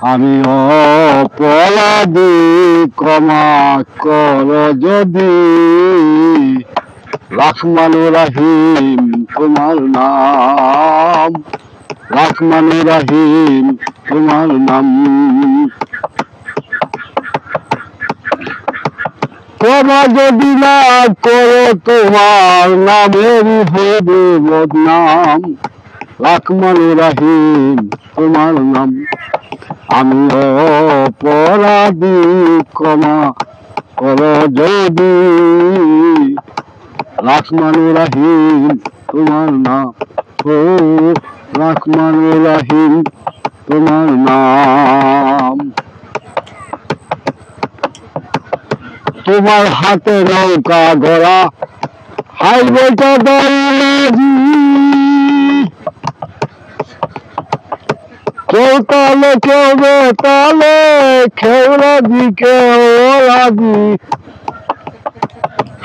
আমি অপরাধী, ক্ষমা কর যদি। রহমানুর রহিম তোমার নাম, রহমানুর রহিম তোমার নাম। ক্ষমা যদি না করো তোমার নামেরই হবে বদনাম। রহমানুর রহিম তোমার নাম। আমি অপরাধী, ক্ষমা করো যদি। রহমানুর রহিম তোমার নাম, ও রহমানুর রহিম তোমার নাম। তোমার হাতে নৌকা ঘোড়া, হাই বেটা দয়ালাজি। কেউ তালে কেউ বেতালে, কেউ রাজি কেউ রাজি।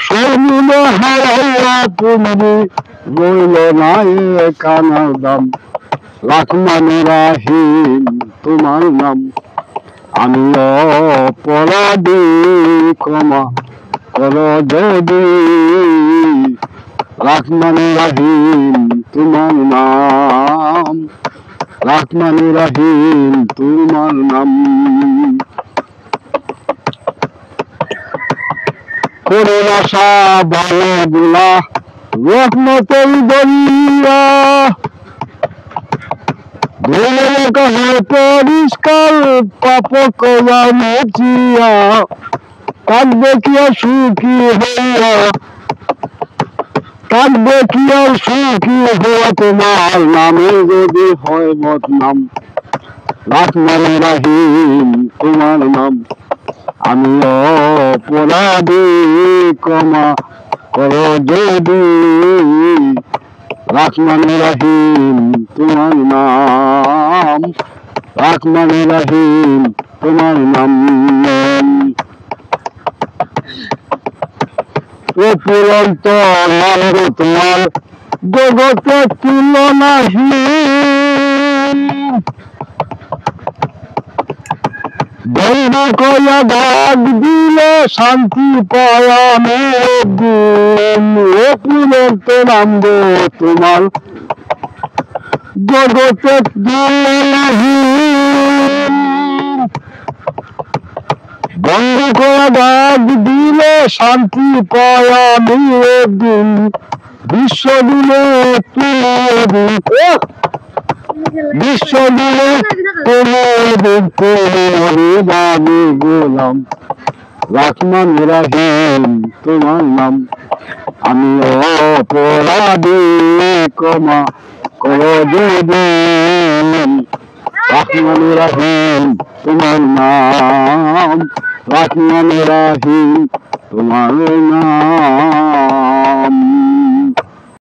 সর্বনে হারাইয়া পুঞ্জি, রইল নাই কানার দাম। রহমানুর রহিম তোমার নাম। আমি অপরাধী, ক্ষমা করো যদি। রহমানুর রহিম তোমার নাম, রহমানুর রহিম তোমার নাম। করুণা ভালো গুলা, রহমতের দরিয়া। ধরে কাহে পরিষ্কার, পাপ করা মুছিয়া। কাঁদবে কি আর সুখী হইয়া, কাঁদবে কি আর সুখী হইয়া, তোমার নামে যদি হয় বদনাম। রহমানুর রহিম তোমার নাম। আমি অপরাধী, ক্ষমা করো যদি। রহমানুর রহিম তোমার নাম, রহমানুর রহিম তোমার নাম। অপুরন্ত আনন্দ তোমার, জগতে তুলনাহীন। দৈব কয়া ডাক দিলে, শান্তি পাওয়া দিন। অপুরন্ত নামব তোমার, জগতে তুলনাহীন। বন্ধ করা ডাক দিলে, শান্তি পাওয়া দিন। বিশ্ব দিলে তুমি, বিশ্ব দিলে তুমি বাবু গোলাম। রহমানুর রহিম তোমার নাম। আমি অপরাধী, ক্ষমা করো যদি। রহমানুর রহিম তোমার নাম, রহমানুর রহিম তোমার নাম।